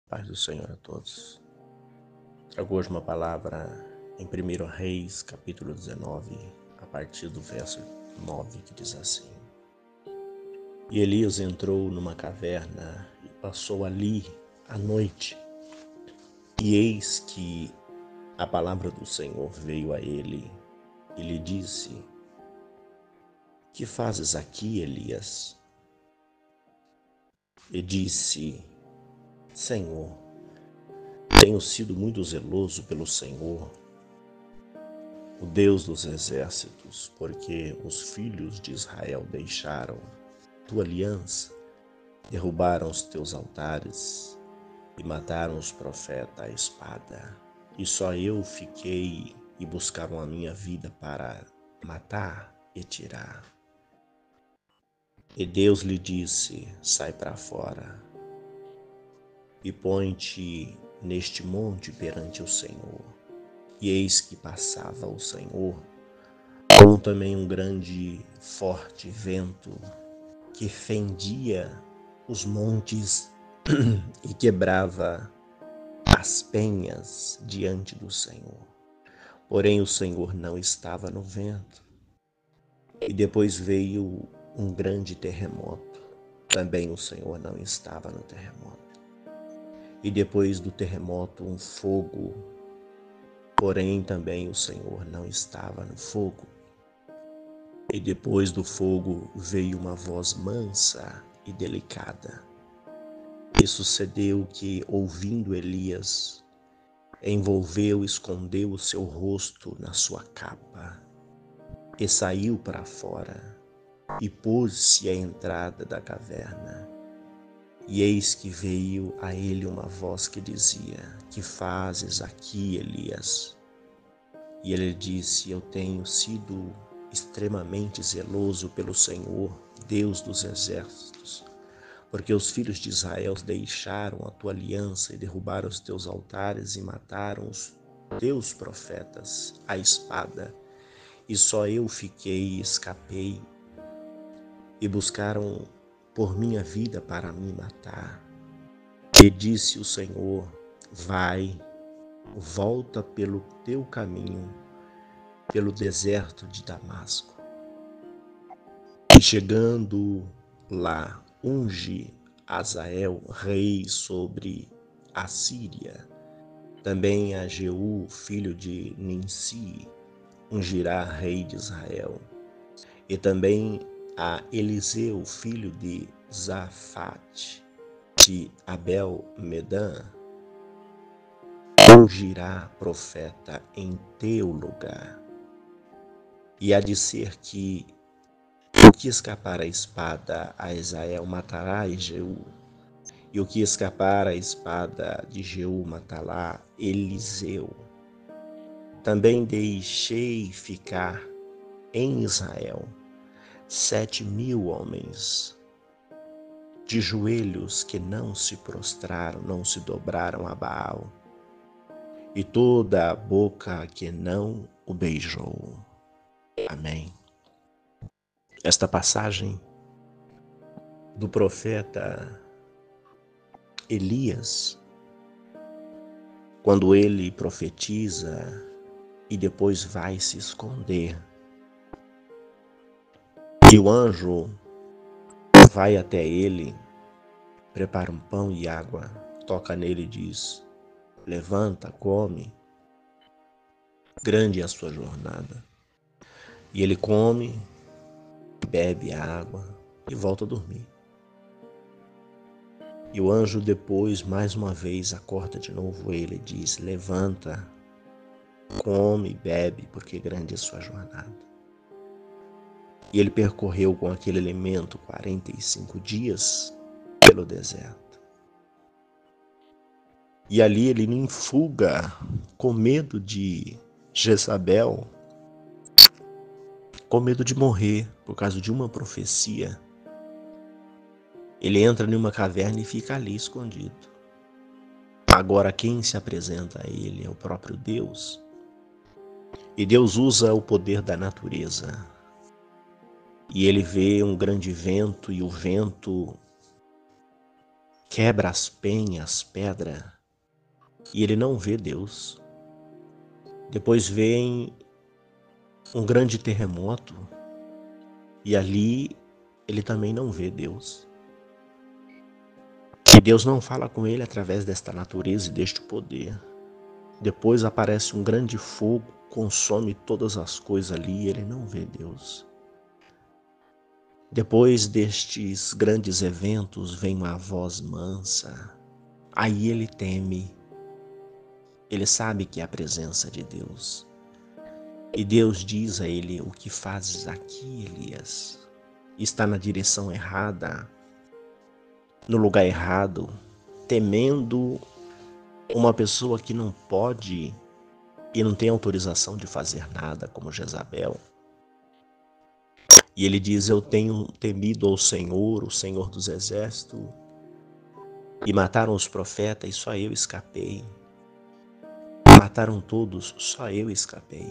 Paz do Senhor a todos. Trago hoje uma palavra em 1 Reis, capítulo 19, a partir do verso 9, que diz assim: E Elias entrou numa caverna e passou ali a noite. E eis que a palavra do Senhor veio a ele e lhe disse: Que fazes aqui, Elias? E disse: Senhor, tenho sido muito zeloso pelo Senhor, o Deus dos exércitos, porque os filhos de Israel deixaram tua aliança, derrubaram os teus altares e mataram os profetas à espada. E só eu fiquei e buscaram a minha vida para matar e tirar. E Deus lhe disse: Sai para fora e põe-te neste monte perante o Senhor. E eis que passava o Senhor, como também um grande, forte vento que fendia os montes e quebrava as penhas diante do Senhor. Porém, o Senhor não estava no vento. E depois veio um grande terremoto. Também o Senhor não estava no terremoto. E depois do terremoto, um fogo. Porém, também o Senhor não estava no fogo. E depois do fogo veio uma voz mansa e delicada. E sucedeu que, ouvindo Elias, envolveu e escondeu o seu rosto na sua capa, e saiu para fora, e pôs-se à entrada da caverna. E eis que veio a ele uma voz que dizia: Que fazes aqui, Elias? E ele disse: Eu tenho sido extremamente zeloso pelo Senhor, Deus dos exércitos, porque os filhos de Israel deixaram a tua aliança e derrubaram os teus altares e mataram os teus profetas à espada. E só eu fiquei e escapei, e buscaram por minha vida para me matar. E disse o Senhor: Vai, volta pelo teu caminho, pelo deserto de Damasco. E chegando lá, unge Azael rei sobre a Síria. Também a Jeú, filho de Ninsi, ungirá rei de Israel. E também a Eliseu, filho de Zafate, de Abel-Medã, ungirá profeta em teu lugar. E há de ser que o que escapar a espada a Israel matará a Jeú, e o que escapar a espada de Jeú matará Eliseu. Também deixei ficar em Israel 7.000 homens de joelhos que não se prostraram, não se dobraram a Baal, e toda a boca que não o beijou. Amém. Esta passagem do profeta Elias, quando ele profetiza e depois vai se esconder, e o anjo vai até ele, prepara um pão e água, toca nele e diz: Levanta, come, grande é a sua jornada. E ele come, bebe a água e volta a dormir. E o anjo depois, mais uma vez, acorda de novo ele e diz: Levanta, come, bebe, porque grande é a sua jornada. E ele percorreu com aquele alimento 45 dias pelo deserto. E ali ele, em fuga, com medo de Jezabel, com medo de morrer por causa de uma profecia, ele entra numa caverna e fica ali escondido. Agora quem se apresenta a ele é o próprio Deus. E Deus usa o poder da natureza. E ele vê um grande vento, e o vento quebra as penhas, pedra, e ele não vê Deus. Depois vem um grande terremoto, e ali ele também não vê Deus. E Deus não fala com ele através desta natureza e deste poder. Depois aparece um grande fogo, consome todas as coisas ali e ele não vê Deus. Depois destes grandes eventos vem uma voz mansa. Aí ele teme. Ele sabe que é a presença de Deus. E Deus diz a ele: o que fazes aqui, Elias? Está na direção errada, no lugar errado, temendo uma pessoa que não pode e não tem autorização de fazer nada, como Jezabel. E ele diz: eu tenho temido ao Senhor, o Senhor dos Exércitos, e mataram os profetas e só eu escapei. Mataram todos, só eu escapei.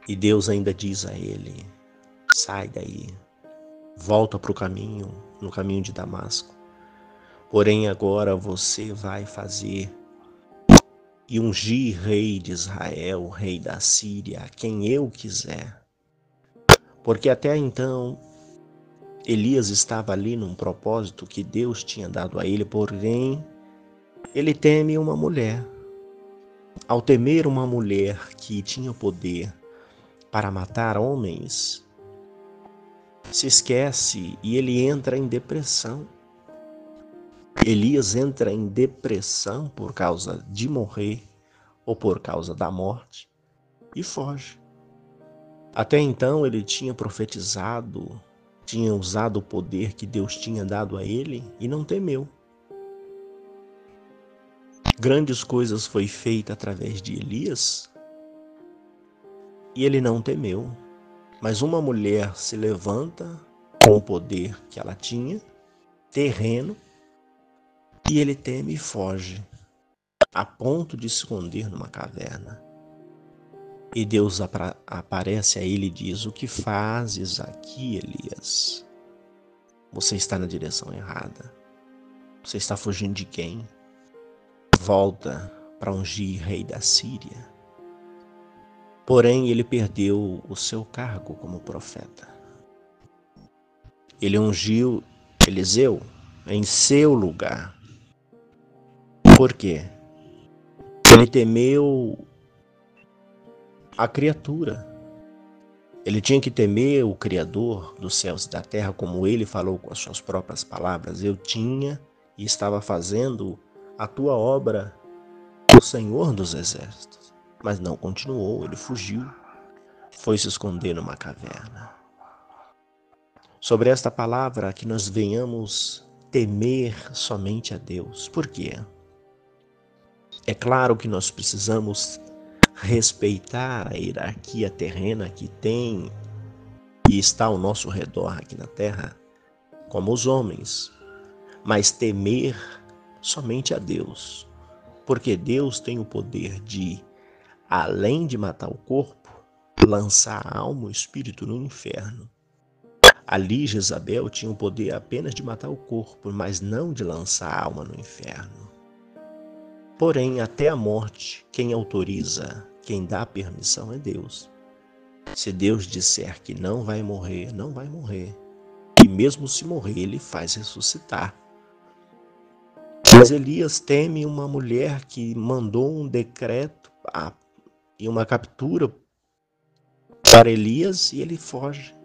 E Deus ainda diz a ele: sai daí, volta para o caminho, no caminho de Damasco. Porém agora você vai fazer e ungir rei de Israel, rei da Síria, a quem eu quiser. Porque até então Elias estava ali num propósito que Deus tinha dado a ele, porém ele teme uma mulher. Ao temer uma mulher que tinha poder para matar homens, se esquece e ele entra em depressão. Elias entra em depressão por causa de morrer ou por causa da morte e foge. Até então ele tinha profetizado, tinha usado o poder que Deus tinha dado a ele e não temeu. Grandes coisas foi feita através de Elias e ele não temeu. Mas uma mulher se levanta com o poder que ela tinha, terreno, e ele teme e foge, a ponto de se esconder numa caverna. E Deus aparece a ele e diz: o que fazes aqui, Elias? Você está na direção errada. Você está fugindo de quem? Volta para ungir rei da Síria. Porém, ele perdeu o seu cargo como profeta. Ele ungiu Eliseu em seu lugar. Por quê? Ele temeu a criatura. Ele tinha que temer o Criador dos céus e da terra, como ele falou com as suas próprias palavras: eu tinha e estava fazendo a tua obra, o Senhor dos Exércitos. Mas não continuou, ele fugiu, foi se esconder numa caverna. Sobre esta palavra, que nós venhamos temer somente a Deus. Por quê? É claro que nós precisamos respeitar a hierarquia terrena que tem e está ao nosso redor aqui na terra, como os homens, mas temer somente a Deus, porque Deus tem o poder de, além de matar o corpo, lançar a alma e o espírito no inferno. Ali Jezabel tinha o poder apenas de matar o corpo, mas não de lançar a alma no inferno. Porém, até a morte, quem autoriza, quem dá a permissão é Deus. Se Deus disser que não vai morrer, não vai morrer. E mesmo se morrer, ele faz ressuscitar. Mas Elias teme uma mulher que mandou um decreto e uma captura para Elias e ele foge.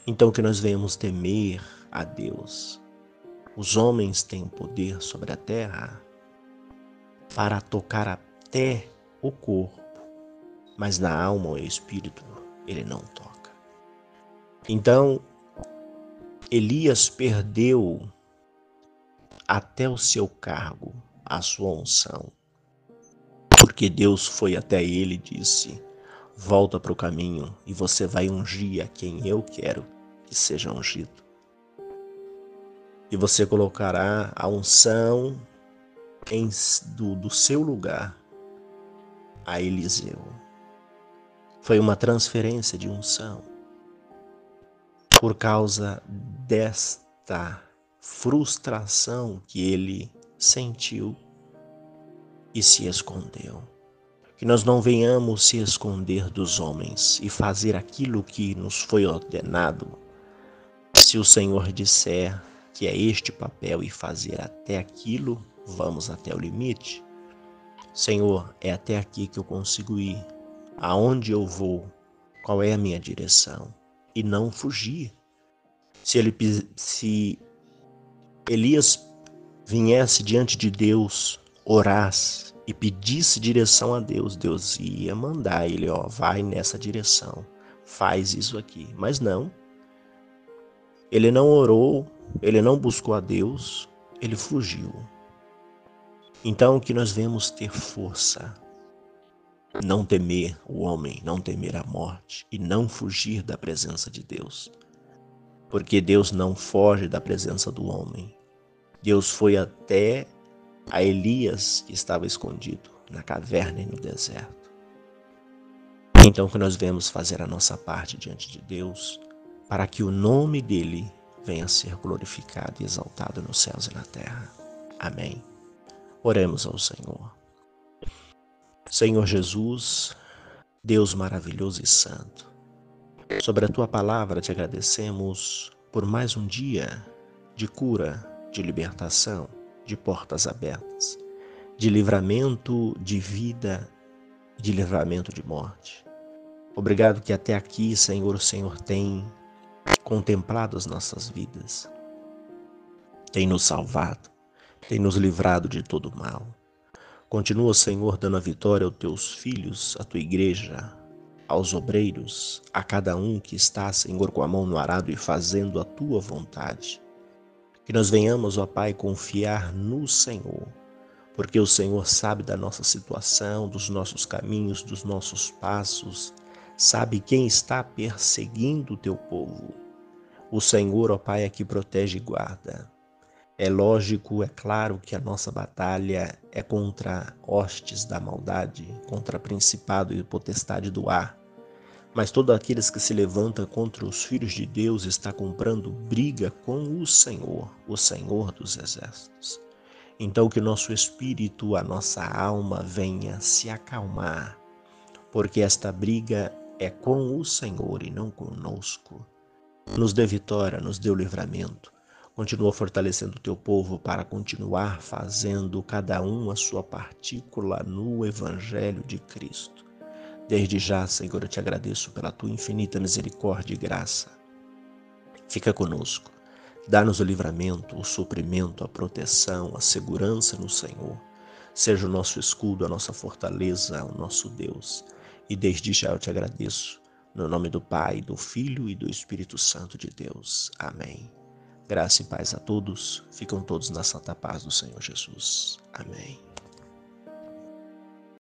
Então que nós venhamos temer a Deus. Os homens têm o poder sobre a terra para tocar até o corpo, mas na alma ou espírito ele não toca. Então, Elias perdeu até o seu cargo, a sua unção, porque Deus foi até ele e disse: volta para o caminho e você vai ungir a quem eu quero que seja ungido. E você colocará a unção do seu lugar a Eliseu. Foi uma transferência de unção por causa esta frustração que ele sentiu e se escondeu. Que nós não venhamos se esconder dos homens e fazer aquilo que nos foi ordenado. Se o Senhor disser que é este papel e fazer até aquilo, vamos até o limite. Senhor, é até aqui que eu consigo ir. Aonde eu vou? Qual é a minha direção? E não fugir. Se Elias viesse diante de Deus, orasse e pedisse direção a Deus, Deus ia mandar ele, vai nessa direção, faz isso aqui. Mas não, ele não orou, ele não buscou a Deus, ele fugiu. Então que nós venhamos ter força, não temer o homem, não temer a morte e não fugir da presença de Deus. Porque Deus não foge da presença do homem. Deus foi até a Elias, que estava escondido na caverna e no deserto. Então que nós venhamos fazer a nossa parte diante de Deus, para que o nome dele venha a ser glorificado e exaltado nos céus e na terra. Amém. Oremos ao Senhor. Senhor Jesus, Deus maravilhoso e santo, sobre a tua palavra te agradecemos por mais um dia de cura, de libertação, de portas abertas, de livramento de vida, de livramento de morte. Obrigado que até aqui, Senhor, o Senhor tem contemplado as nossas vidas, tem nos salvado, tem nos livrado de todo mal. Continua, Senhor, dando a vitória aos teus filhos, à tua igreja, aos obreiros, a cada um que está, Senhor, com a mão no arado e fazendo a tua vontade. Que nós venhamos, ó Pai, confiar no Senhor, porque o Senhor sabe da nossa situação, dos nossos caminhos, dos nossos passos, sabe quem está perseguindo o teu povo. O Senhor, ó Pai, é que protege e guarda. É lógico, é claro que a nossa batalha é contra hostes da maldade, contra principado e potestade do ar. Mas todos aqueles que se levantam contra os filhos de Deus está comprando briga com o Senhor dos exércitos. Então que o nosso espírito, a nossa alma venha se acalmar, porque esta briga é com o Senhor e não conosco. Nos dê vitória, nos dê o livramento. Continua fortalecendo o teu povo para continuar fazendo cada um a sua partícula no Evangelho de Cristo. Desde já, Senhor, eu te agradeço pela tua infinita misericórdia e graça. Fica conosco. Dá-nos o livramento, o suprimento, a proteção, a segurança no Senhor. Seja o nosso escudo, a nossa fortaleza, o nosso Deus. E desde já eu te agradeço. No nome do Pai, do Filho e do Espírito Santo de Deus. Amém. Graça e paz a todos. Ficam todos na santa paz do Senhor Jesus. Amém.